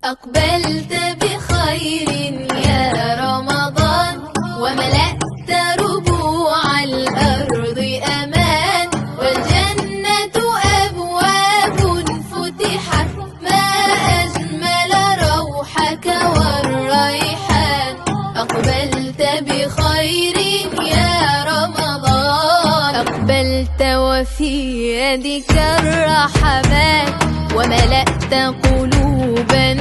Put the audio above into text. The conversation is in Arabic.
أقبلت بخير يا رمضان، وملأت ربوع الأرض أمان، والجنة أبواب فتحت، ما أجمل روحك والريحان. أقبلت بخير يا رمضان، أقبلت وفي يدك الرحمات، وملأت قلوبا